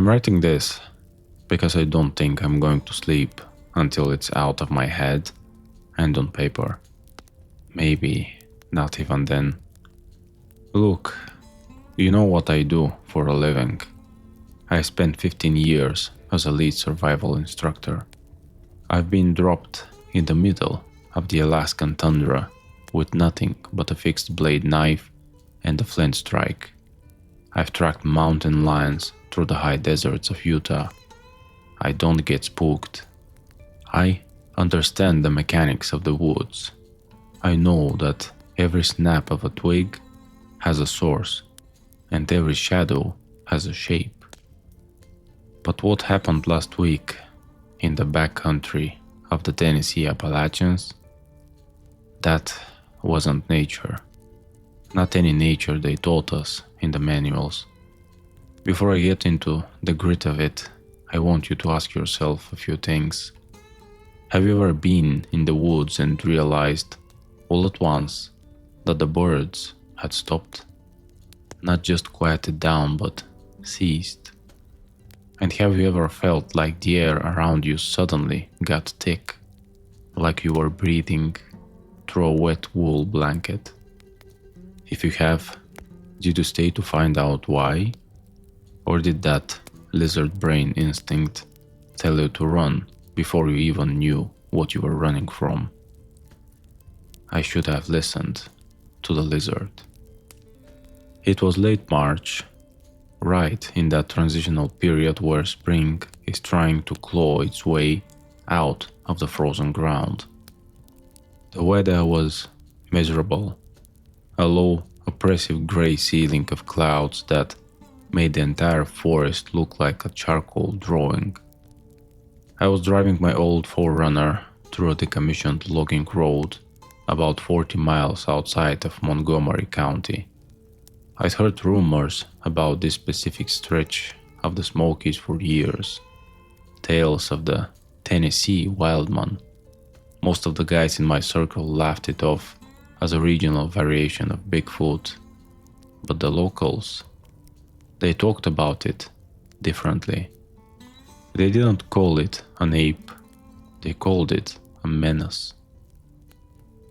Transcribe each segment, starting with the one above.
I'm writing this because I don't think I'm going to sleep until it's out of my head and on paper. Maybe not even then. Look, you know what I do for a living. I spent 15 years as a lead survival instructor. I've been dropped in the middle of the Alaskan tundra with nothing but a fixed blade knife and a flint strike. I've tracked mountain lions through the high deserts of Utah. I don't get spooked. I understand the mechanics of the woods. I know that every snap of a twig has a source, and every shadow has a shape. But what happened last week in the backcountry of the Tennessee Appalachians? That wasn't nature. Not any nature they taught us in the manuals. Before I get into the grit of it, I want you to ask yourself a few things. Have you ever been in the woods and realized all at once that the birds had stopped? Not just quieted down, but ceased. And have you ever felt like the air around you suddenly got thick, like you were breathing through a wet wool blanket? If you have, did you stay to find out why? Or did that lizard brain instinct tell you to run before you even knew what you were running from? I should have listened to the lizard. It was late March, right in that transitional period where spring is trying to claw its way out of the frozen ground. The weather was miserable, a low, oppressive gray ceiling of clouds that made the entire forest look like a charcoal drawing. I was driving my old 4Runner through a decommissioned logging road about 40 miles outside of Montgomery County. I'd heard rumors about this specific stretch of the Smokies for years, tales of the Tennessee Wildman. Most of the guys in my circle laughed it off as a regional variation of Bigfoot, but the locals, they talked about it differently. They didn't call it an ape, they called it a menace.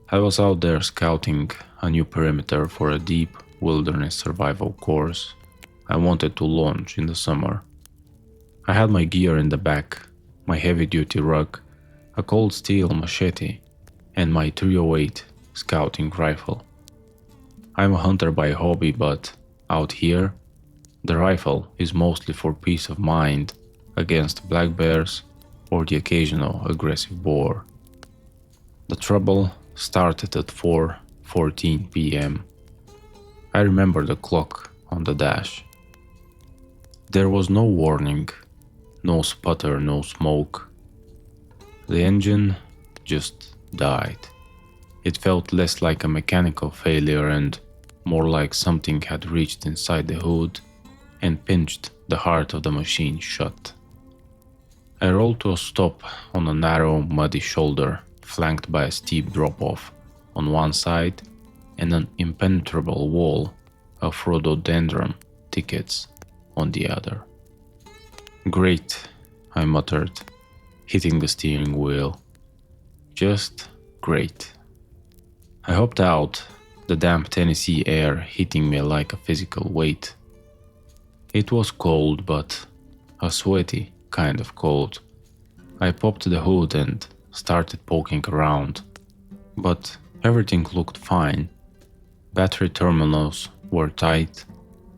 I was out there scouting a new perimeter for a deep wilderness survival course I wanted to launch in the summer. I had my gear in the back, my heavy-duty rug, a cold steel machete, and my 308 scouting rifle. I'm a hunter by hobby, but out here, the rifle is mostly for peace of mind against black bears or the occasional aggressive boar. The trouble started at 4:14 p.m. I remember the clock on the dash. There was no warning, no sputter, no smoke. The engine just died. It felt less like a mechanical failure and more like something had reached inside the hood and pinched the heart of the machine shut. I rolled to a stop on a narrow, muddy shoulder flanked by a steep drop-off on one side and an impenetrable wall of rhododendron thickets on the other. "Great," I muttered, hitting the steering wheel. "Just great." I hopped out, the damp Tennessee air hitting me like a physical weight. It was cold, but a sweaty kind of cold. I popped the hood and started poking around, but everything looked fine. Battery terminals were tight,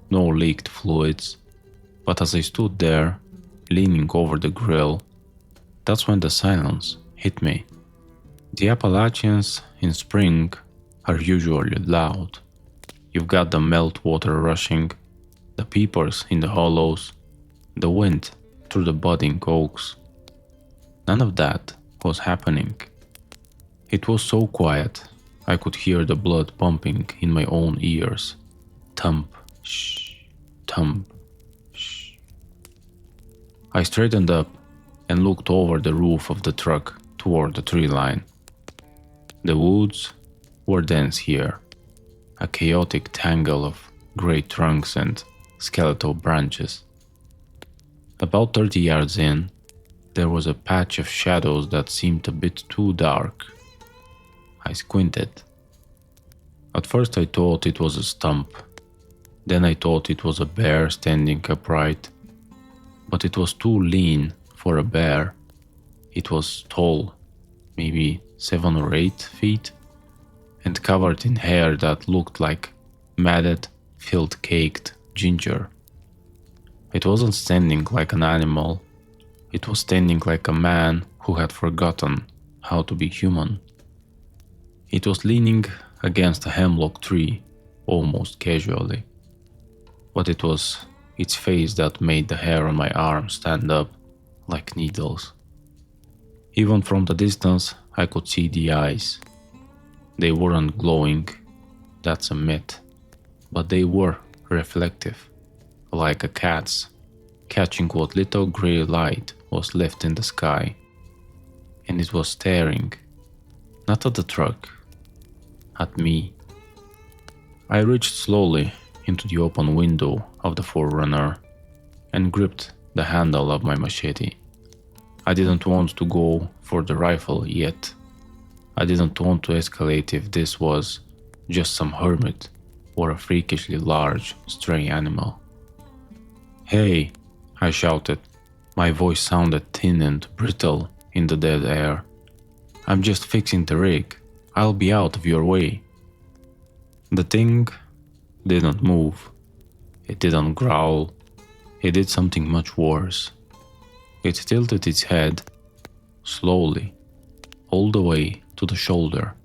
no leaked fluids, but as I stood there, leaning over the grill, that's when the silence hit me. The Appalachians in spring are usually loud. You've got the meltwater rushing, the peepers in the hollows, the wind through the budding oaks. None of that was happening. It was so quiet, I could hear the blood pumping in my own ears. Thump, shh, thump, shh. I straightened up and looked over the roof of the truck toward the tree line. The woods were dense here, a chaotic tangle of great trunks and skeletal branches. About 30 yards in, there was a patch of shadows that seemed a bit too dark. I squinted. At first I thought it was a stump. Then I thought it was a bear standing upright. But it was too lean for a bear. It was tall, maybe 7 or 8 feet, and covered in hair that looked like matted, filled-caked ginger. It wasn't standing like an animal. It was standing like a man who had forgotten how to be human. It was leaning against a hemlock tree, almost casually. But it was its face that made the hair on my arm stand up like needles. Even from the distance, I could see the eyes. They weren't glowing, that's a myth, but they were reflective, like a cat's, catching what little gray light was left in the sky. And it was staring, not at the truck, at me. I reached slowly into the open window of the Forerunner and gripped the handle of my machete. I didn't want to go for the rifle yet. I didn't want to escalate if this was just some hermit or a freakishly large stray animal. "Hey," I shouted. My voice sounded thin and brittle in the dead air. "I'm just fixing the rig. I'll be out of your way." The thing didn't move. It didn't growl. It did something much worse. It tilted its head, slowly, all the way to the shoulder.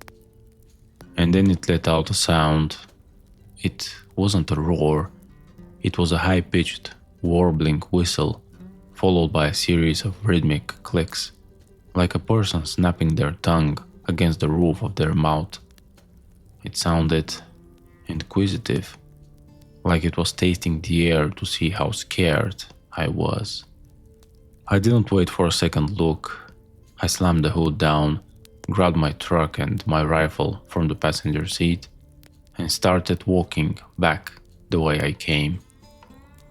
And then it let out a sound. It wasn't a roar. It was a high-pitched, warbling whistle, followed by a series of rhythmic clicks, like a person snapping their tongue against the roof of their mouth. It sounded inquisitive, like it was tasting the air to see how scared I was. I didn't wait for a second look. I slammed the hood down, grabbed my truck and my rifle from the passenger seat, and started walking back the way I came.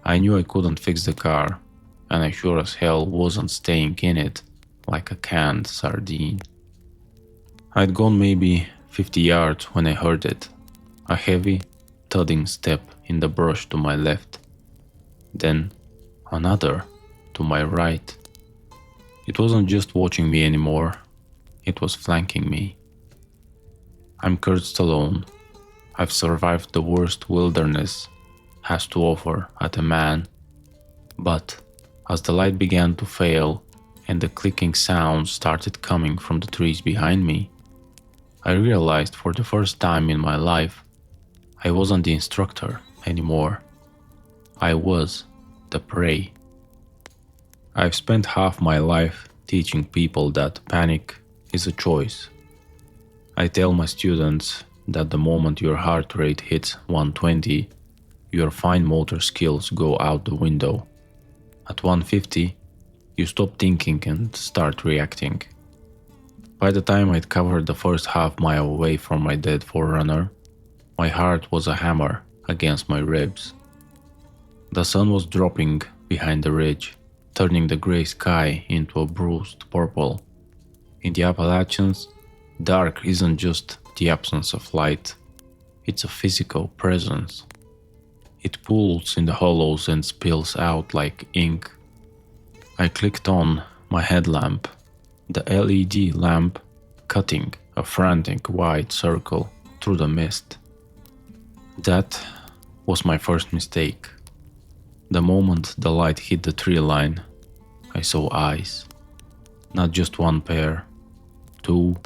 I knew I couldn't fix the car, and I sure as hell wasn't staying in it like a canned sardine. I'd gone maybe 50 yards when I heard it, a heavy, thudding step in the brush to my left, then another to my right. It wasn't just watching me anymore, it was flanking me. I'm Kurt Stallone. I've survived the worst wilderness has to offer at a man, but as the light began to fail and the clicking sounds started coming from the trees behind me, I realized for the first time in my life I wasn't the instructor anymore. I was the prey. I've spent half my life teaching people that panic is a choice. I tell my students that the moment your heart rate hits 120, your fine motor skills go out the window. At 150, you stop thinking and start reacting. By the time I'd covered the first half mile away from my dead Forerunner, my heart was a hammer against my ribs. The sun was dropping behind the ridge, turning the gray sky into a bruised purple. In the Appalachians, dark isn't just the absence of light, it's a physical presence. It pools in the hollows and spills out like ink. I clicked on my headlamp, the LED lamp cutting a frantic white circle through the mist. That was my first mistake. The moment the light hit the tree line, I saw eyes. Not just one pair, 2,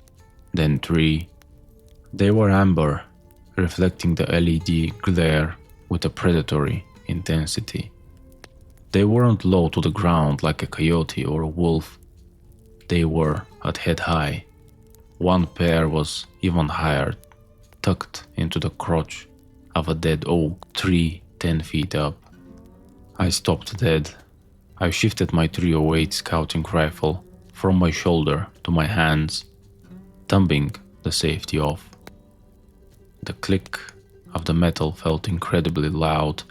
then 3. They were amber, reflecting the LED glare with a predatory intensity. They weren't low to the ground like a coyote or a wolf. They were at head high. One pair was even higher, tucked into the crotch of a dead oak tree 10 feet up. I stopped dead. I shifted my .308 scouting rifle from my shoulder to my hands, thumbing the safety off. The click of the metal felt incredibly loud,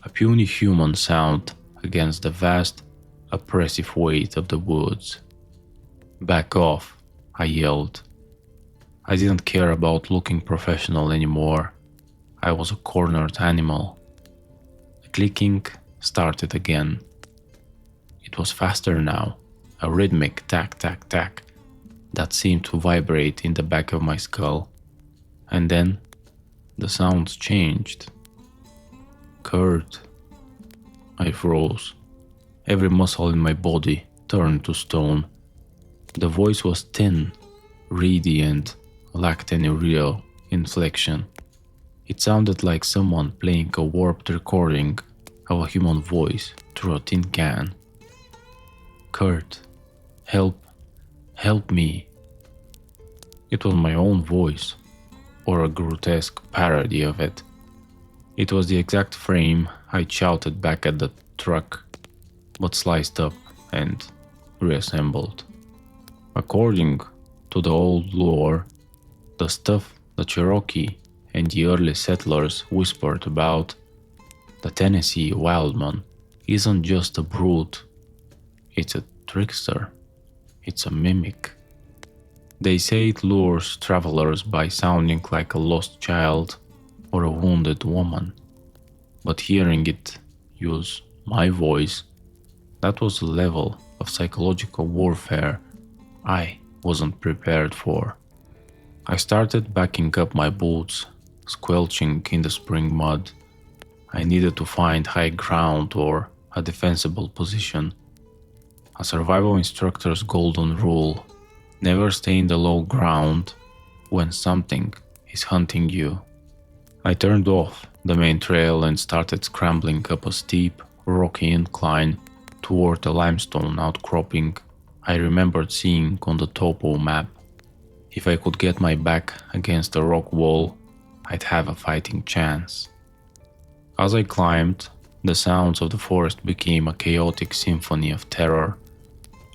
a puny human sound against the vast, oppressive weight of the woods. "Back off," I yelled. I didn't care about looking professional anymore. I was a cornered animal. The clicking started again. It was faster now, a rhythmic tack tack tack that seemed to vibrate in the back of my skull. And then the sounds changed. "Kurt." I froze. Every muscle in my body turned to stone. The voice was thin, reedy, and lacked any real inflection. It sounded like someone playing a warped recording of a human voice through a tin can. "Kurt, help me." It was my own voice, or a grotesque parody of it. It was the exact frame I shouted back at the truck, but sliced up and reassembled. According to the old lore, the stuff the Cherokee and the early settlers whispered about, the Tennessee Wildman isn't just a brute, it's a trickster, it's a mimic. They say it lures travelers by sounding like a lost child or a wounded woman, but hearing it use my voice, that was a level of psychological warfare I wasn't prepared for. I started backing up my boots, squelching in the spring mud. I needed to find high ground or a defensible position. A survival instructor's golden rule: never stay in the low ground when something is hunting you. I turned off the main trail and started scrambling up a steep, rocky incline toward the limestone outcropping I remembered seeing on the topo map. If I could get my back against a rock wall, I'd have a fighting chance. As I climbed, the sounds of the forest became a chaotic symphony of terror.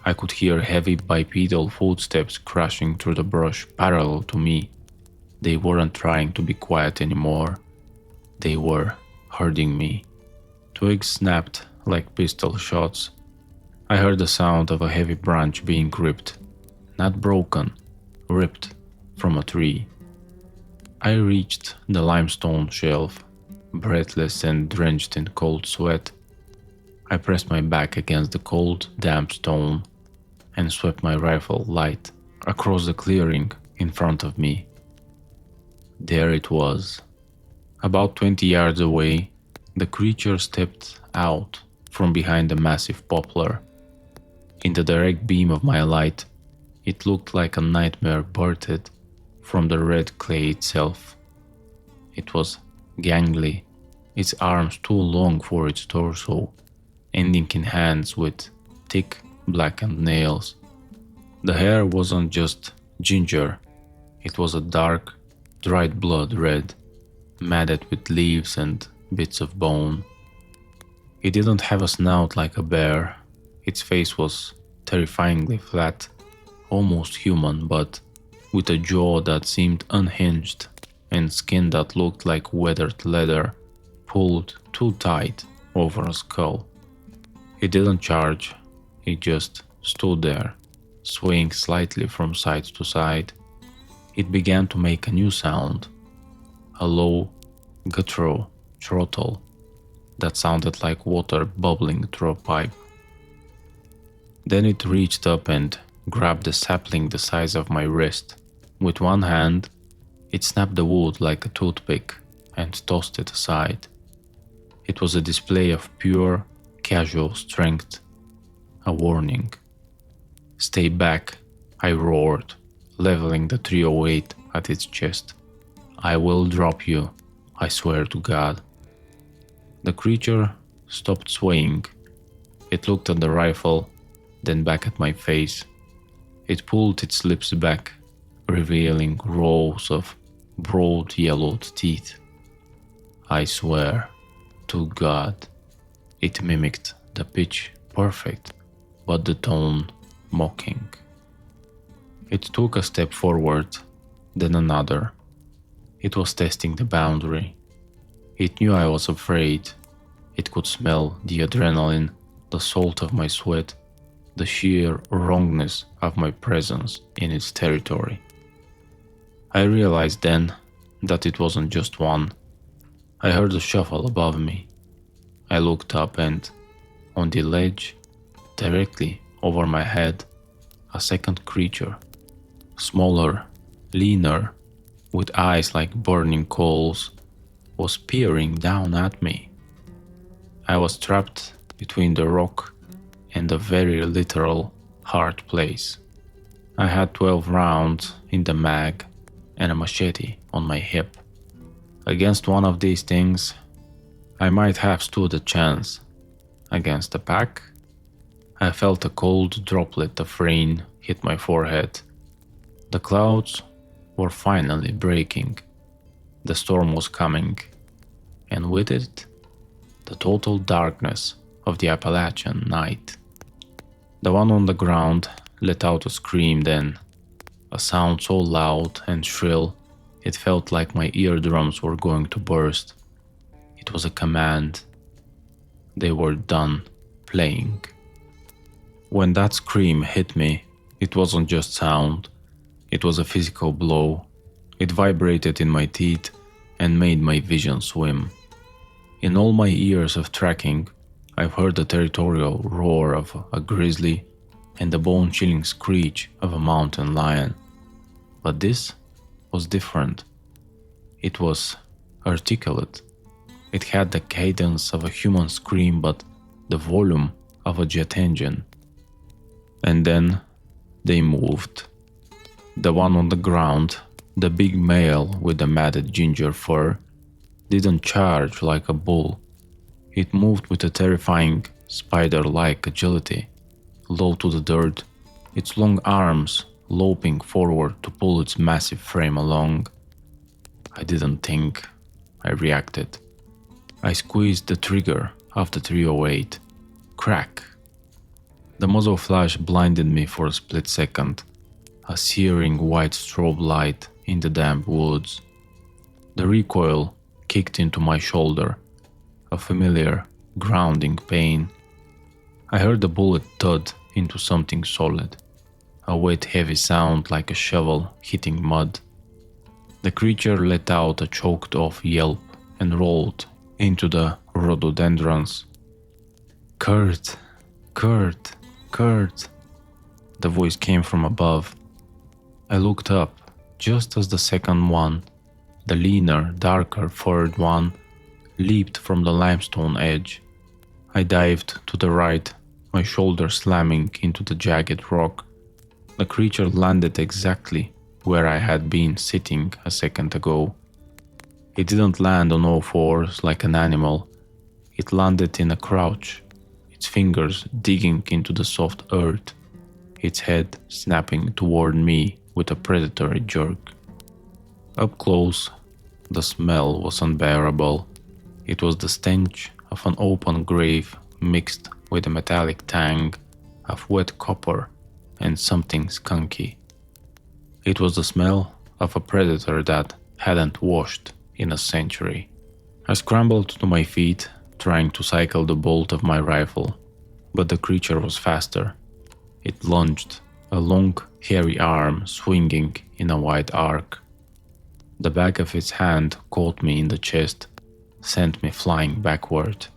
I could hear heavy bipedal footsteps crashing through the brush parallel to me. They weren't trying to be quiet anymore. They were hurting me. Twigs snapped like pistol shots. I heard the sound of a heavy branch being ripped, not broken, ripped from a tree. I reached the limestone shelf, breathless and drenched in cold sweat. I pressed my back against the cold, damp stone and swept my rifle light across the clearing in front of me. There it was. About 20 yards away, the creature stepped out from behind a massive poplar. In the direct beam of my light, it looked like a nightmare birthed from the red clay itself. It was gangly, its arms too long for its torso, ending in hands with thick, blackened nails. The hair wasn't just ginger, it was a dark, dried blood red, matted with leaves and bits of bone. It didn't have a snout like a bear. Its face was terrifyingly flat, almost human, but with a jaw that seemed unhinged and skin that looked like weathered leather pulled too tight over a skull. It didn't charge, it just stood there, swaying slightly from side to side. It began to make a new sound, a low, guttural chortle that sounded like water bubbling through a pipe. Then it reached up and grabbed a sapling the size of my wrist. With one hand, it snapped the wood like a toothpick and tossed it aside. It was a display of pure, casual strength, a warning. "Stay back," I roared, leveling the 308 at its chest. "I will drop you, I swear to God." The creature stopped swaying. It looked at the rifle, then back at my face. It pulled its lips back, revealing rows of broad yellowed teeth. I swear to God, it mimicked the pitch perfect, but the tone mocking. It took a step forward, then another. It was testing the boundary. It knew I was afraid. It could smell the adrenaline the salt of my sweat, the sheer wrongness of my presence in its territory. I realized then that it wasn't just one. I heard a shuffle above me. I looked up and, on the ledge, directly over my head, a second creature, smaller, leaner, with eyes like burning coals, was peering down at me. I was trapped between the rock and a very literal hard place. I had 12 rounds in the mag and a machete on my hip. Against one of these things, I might have stood a chance. Against the pack, I felt a cold droplet of rain hit my forehead. The clouds were finally breaking. The storm was coming, and with it, the total darkness of the Appalachian night. The one on the ground let out a scream then, a sound so loud and shrill it felt like my eardrums were going to burst. It was a command. They were done playing. When that scream hit me, it wasn't just sound, it was a physical blow. It vibrated in my teeth and made my vision swim. In all my years of tracking, I've heard the territorial roar of a grizzly and the bone-chilling screech of a mountain lion. But this was different. It was articulate. It had the cadence of a human scream but the volume of a jet engine. And then they moved. The one on the ground, the big male with the matted ginger fur, didn't charge like a bull. It moved with a terrifying, spider-like agility, low to the dirt, its long arms loping forward to pull its massive frame along. I didn't think, I reacted. I squeezed the trigger of the 308. Crack! The muzzle flash blinded me for a split second, a searing white strobe light in the damp woods. The recoil kicked into my shoulder, a familiar, grounding pain. I heard the bullet thud into something solid, a wet, heavy sound like a shovel hitting mud. The creature let out a choked-off yelp and rolled into the rhododendrons. Kurt! Kurt! Kurt! The voice came from above. I looked up just as the second one, the leaner, darker furred one, leaped from the limestone edge. I dived to the right, my shoulder slamming into the jagged rock. The creature landed exactly where I had been sitting a second ago. It didn't land on all fours like an animal. It landed in a crouch, its fingers digging into the soft earth, its head snapping toward me with a predatory jerk. Up close, the smell was unbearable. It was the stench of an open grave mixed with a metallic tang of wet copper and something skunky. It was the smell of a predator that hadn't washed in a century. I scrambled to my feet, trying to cycle the bolt of my rifle, but the creature was faster. It lunged, a long, hairy arm swinging in a wide arc. The back of its hand caught me in the chest, sent me flying backward.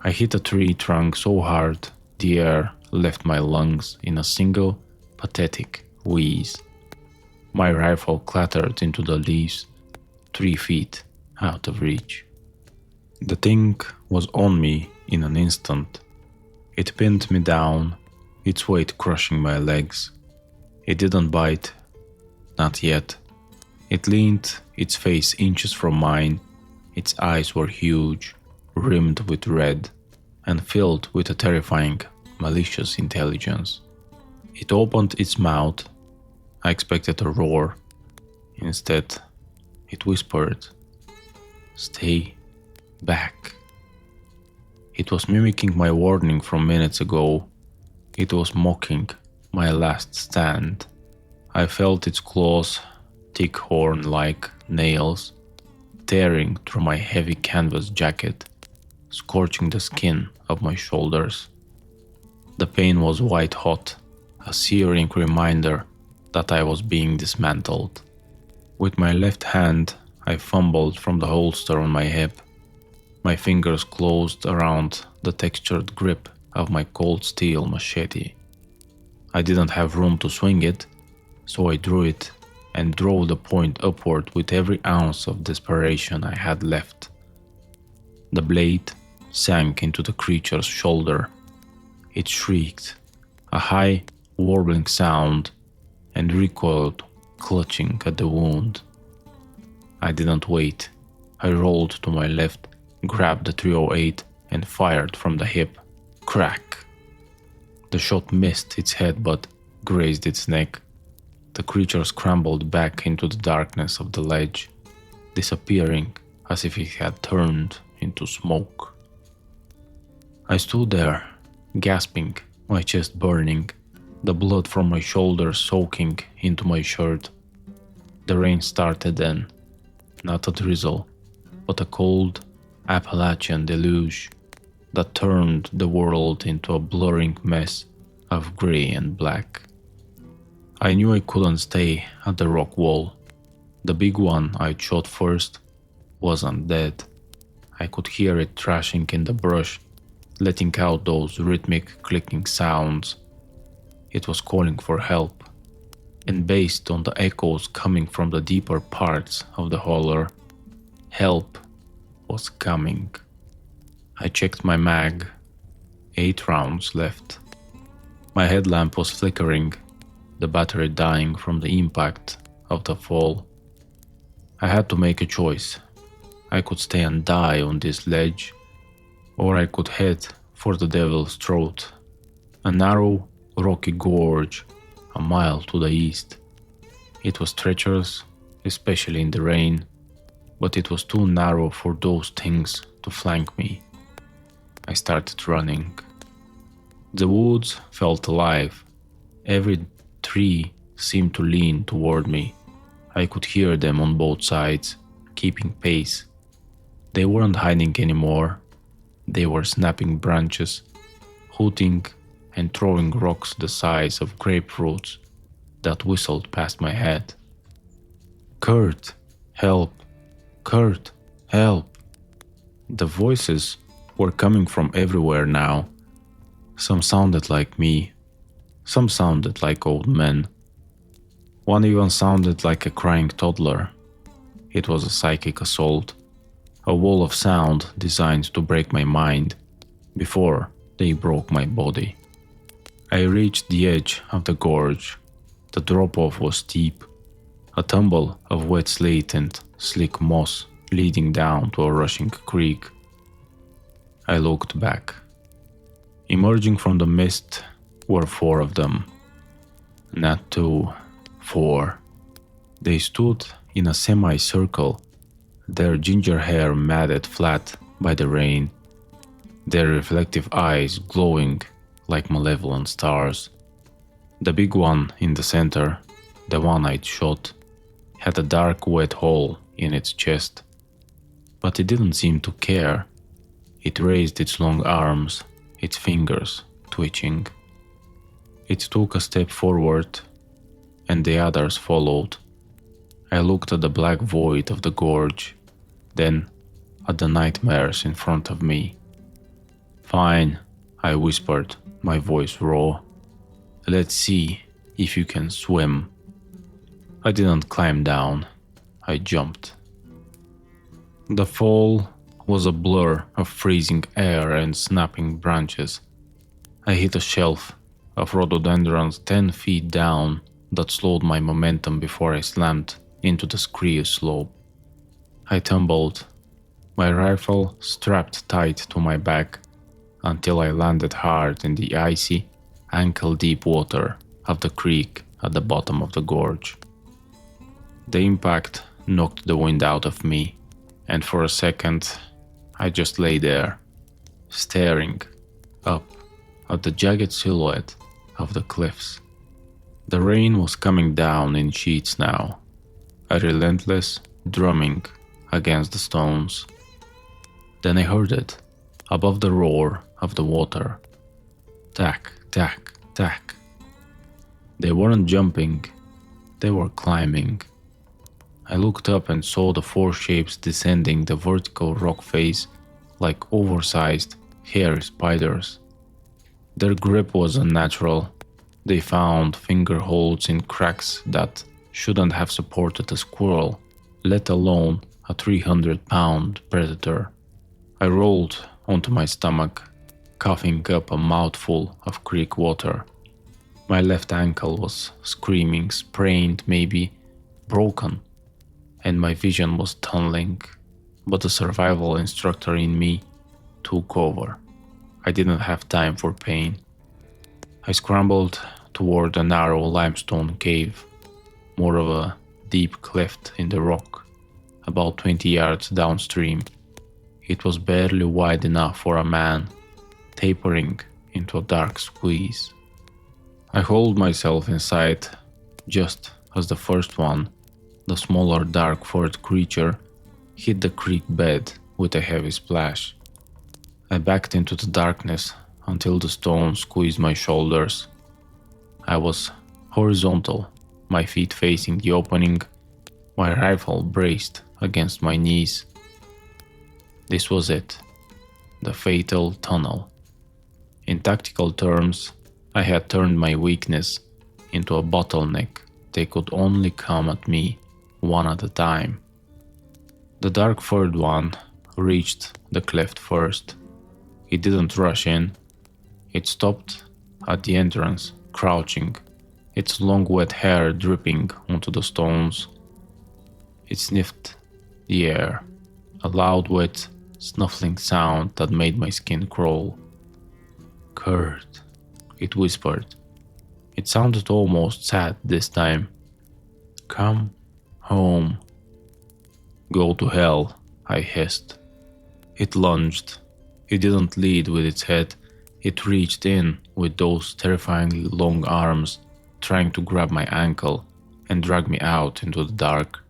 I hit a tree trunk so hard the air left my lungs in a single, pathetic wheeze. My rifle clattered into the leaves, 3 feet out of reach. The thing was on me in an instant. It pinned me down, its weight crushing my legs. It didn't bite, not yet. It leaned, its face inches from mine. Its eyes were huge, rimmed with red, and filled with a terrifying, malicious intelligence. It opened its mouth. I expected a roar. Instead, it whispered, "Stay back." It was mimicking my warning from minutes ago. It was mocking my last stand. I felt its claws, thick horn-like nails, tearing through my heavy canvas jacket. scorching the skin of my shoulders. The pain was white hot, a searing reminder that I was being dismantled. With my left hand, I fumbled from the holster on my hip. My fingers closed around the textured grip of my cold steel machete. I didn't have room to swing it, so I drew it and drove the point upward with every ounce of desperation I had left. The blade sank into the creature's shoulder. It shrieked, a high, warbling sound, and recoiled, clutching at the wound. I didn't wait. I rolled to my left, grabbed the 308, and fired from the hip. Crack! The shot missed its head but grazed its neck. The creature scrambled back into the darkness of the ledge, disappearing as if it had turned into smoke. I stood there, gasping, my chest burning, the blood from my shoulders soaking into my shirt. The rain started then, not a drizzle, but a cold Appalachian deluge that turned the world into a blurring mess of grey and black. I knew I couldn't stay at the rock wall. The big one I'd shot first wasn't dead. I could hear it thrashing in the brush, letting out those rhythmic clicking sounds. It was calling for help, and based on the echoes coming from the deeper parts of the holler, help was coming. I checked my mag. 8 rounds left. My headlamp was flickering, the battery dying from the impact of the fall. I had to make a choice. I could stay and die on this ledge, or I could head for the devil's throat, a narrow, rocky gorge a mile to the east. It was treacherous, especially in the rain, but it was too narrow for those things to flank me. I started running. The woods felt alive. Every tree seemed to lean toward me. I could hear them on both sides, keeping pace. They weren't hiding anymore. They were snapping branches, hooting and throwing rocks the size of grapefruits that whistled past my head. Kurt, help! Kurt, help! The voices were coming from everywhere now. Some sounded like me. Some sounded like old men. One even sounded like a crying toddler. It was a psychic assault, a wall of sound designed to break my mind before they broke my body. I reached the edge of the gorge. The drop-off was steep, a tumble of wet slate and slick moss leading down to a rushing creek. I looked back. Emerging from the mist were 4 of them. Not 2, 4. They stood in a semicircle, their ginger hair matted flat by the rain, their reflective eyes glowing like malevolent stars. The big one in the center, the one I'd shot, had a dark wet hole in its chest, but it didn't seem to care. It raised its long arms, its fingers twitching. It took a step forward, and the others followed. I looked at the black void of the gorge, then at the nightmares in front of me. "Fine," I whispered, my voice raw. "Let's see if you can swim." I didn't climb down. I jumped. The fall was a blur of freezing air and snapping branches. I hit a shelf of rhododendrons 10 feet down that slowed my momentum before I slammed into the scree slope. I tumbled, my rifle strapped tight to my back, until I landed hard in the icy, ankle-deep water of the creek at the bottom of the gorge. The impact knocked the wind out of me, and for a second I just lay there, staring up at the jagged silhouette of the cliffs. The rain was coming down in sheets now, a relentless drumming against the stones. Then I heard it, above the roar of the water. Tack, tack, tack. They weren't jumping, they were climbing. I looked up and saw the four shapes descending the vertical rock face like oversized, hairy spiders. Their grip was unnatural. They found finger holds in cracks that shouldn't have supported a squirrel, let alone a 300-pound predator. I rolled onto my stomach, coughing up a mouthful of creek water. My left ankle was screaming, sprained, maybe broken, and my vision was tunneling, but the survival instructor in me took over. I didn't have time for pain. I scrambled toward a narrow limestone cave, more of a deep cleft in the rock, about 20 yards downstream. It was barely wide enough for a man, tapering into a dark squeeze. I hauled myself inside just as the first one, the smaller dark-furred creature, hit the creek bed with a heavy splash. I backed into the darkness until the stone squeezed my shoulders. I was horizontal, my feet facing the opening, my rifle braced against my knees. This was it, the fatal tunnel. In tactical terms, I had turned my weakness into a bottleneck. They could only come at me one at a time. The dark-furred one reached the cleft first. It didn't rush in. It stopped at the entrance, crouching, its long wet hair dripping onto the stones. It sniffed the air, a loud wet snuffling sound that made my skin crawl. "Kurt," it whispered. It sounded almost sad this time. "Come home." "Go to hell," I hissed. It lunged. It didn't lead with its head. It reached in with those terrifyingly long arms, trying to grab my ankle and drag me out into the dark.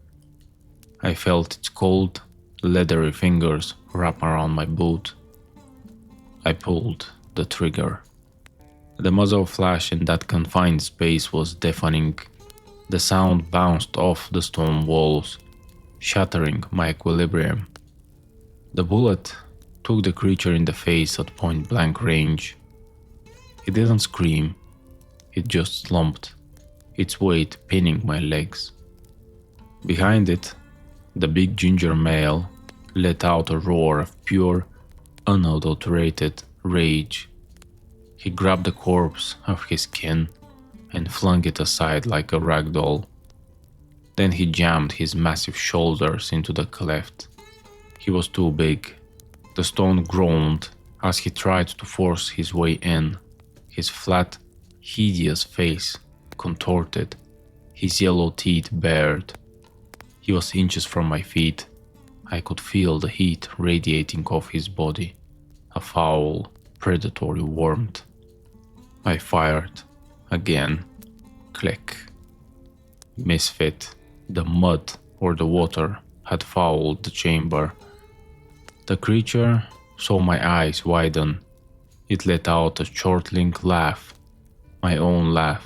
I felt its cold, leathery fingers wrap around my boot. I pulled the trigger. The muzzle flash in that confined space was deafening. The sound bounced off the stone walls, shattering my equilibrium. The bullet took the creature in the face at point-blank range. It didn't scream, it just slumped, its weight pinning my legs. Behind it, the big ginger male let out a roar of pure, unadulterated rage. He grabbed the corpse of his kin and flung it aside like a rag doll. Then he jammed his massive shoulders into the cleft. He was too big. The stone groaned as he tried to force his way in, his flat, hideous face contorted, his yellow teeth bared. He was inches from my feet. I could feel the heat radiating off his body, a foul, predatory warmth. I fired. Again. Click. Misfit. The mud or the water had fouled the chamber. The creature saw my eyes widen. It let out a chortling laugh, my own laugh,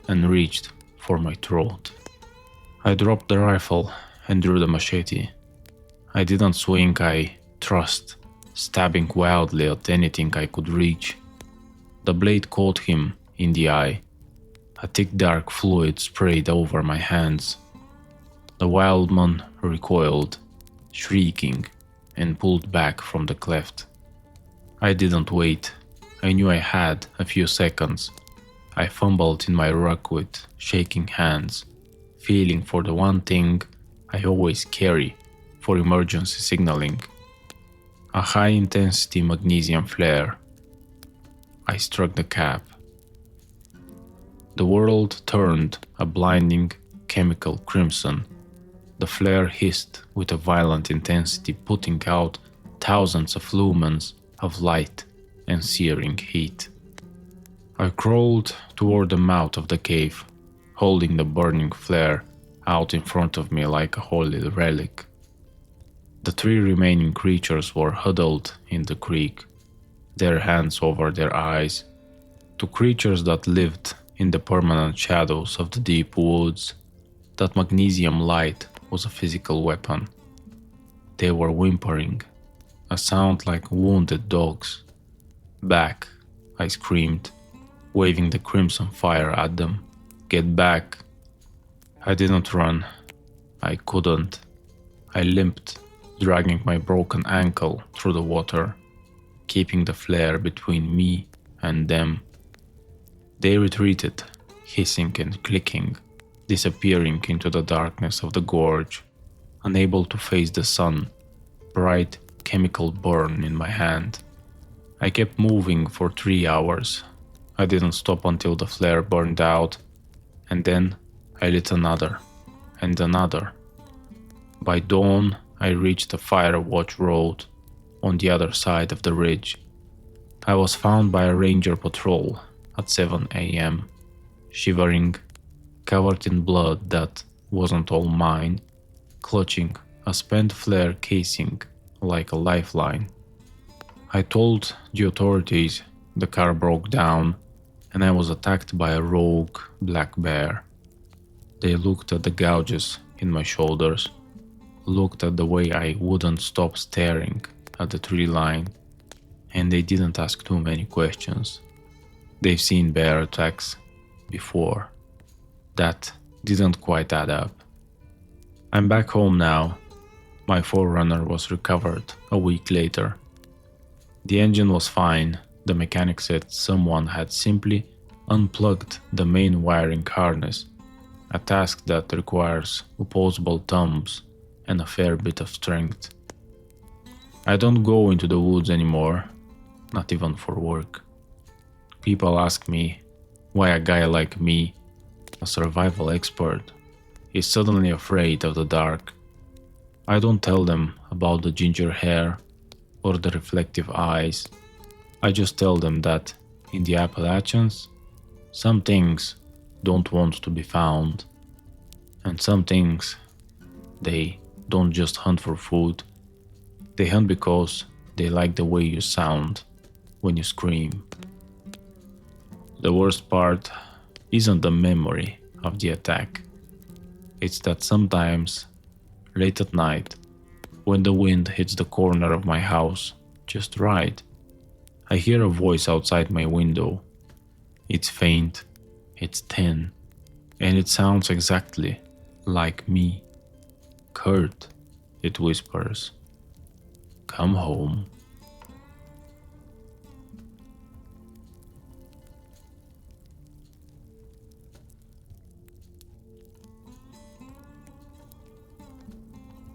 and reached for my throat. I dropped the rifle and drew the machete. I didn't swing, I thrust, stabbing wildly at anything I could reach. The blade caught him in the eye. A thick dark fluid sprayed over my hands. The wildman recoiled, shrieking, and pulled back from the cleft. I didn't wait. I knew I had a few seconds. I fumbled in my ruck with shaking hands, feeling for the one thing I always carry for emergency signaling: a high-intensity magnesium flare. I struck the cap. The world turned a blinding chemical crimson. The flare hissed with a violent intensity, putting out thousands of lumens of light and searing heat. I crawled toward the mouth of the cave, holding the burning flare out in front of me like a holy relic. The 3 remaining creatures were huddled in the creek, their hands over their eyes. 2 creatures that lived in the permanent shadows of the deep woods. That magnesium light was a physical weapon. They were whimpering, a sound like wounded dogs. "Back," I screamed, waving the crimson fire at them. "Get back." I didn't run. I couldn't. I limped, dragging my broken ankle through the water, keeping the flare between me and them. They retreated, hissing and clicking, disappearing into the darkness of the gorge, unable to face the sun, bright chemical burn in my hand. I kept moving for 3 hours. I didn't stop until the flare burned out, and then I lit another, and another. By dawn, I reached the Fire Watch Road on the other side of the ridge. I was found by a ranger patrol at 7 a.m., shivering, covered in blood that wasn't all mine, clutching a spent flare casing like a lifeline. I told the authorities the car broke down and I was attacked by a rogue black bear. They looked at the gouges in my shoulders, looked at the way I wouldn't stop staring at the tree line, and they didn't ask too many questions. They've seen bear attacks before. That didn't quite add up. I'm back home now. My Forerunner was recovered a week later. The engine was fine. The mechanic said someone had simply unplugged the main wiring harness, a task that requires opposable thumbs and a fair bit of strength. I don't go into the woods anymore, not even for work. People ask me why a guy like me, a survival expert, is suddenly afraid of the dark. I don't tell them about the ginger hair or the reflective eyes. I just tell them that in the Appalachians, some things don't want to be found, and some things, they don't just hunt for food. They hunt because they like the way you sound when you scream. The worst part isn't the memory of the attack. It's that sometimes, late at night, when the wind hits the corner of my house just right, I hear a voice outside my window. It's faint, it's thin, and it sounds exactly like me. "Kurt," it whispers, "come home."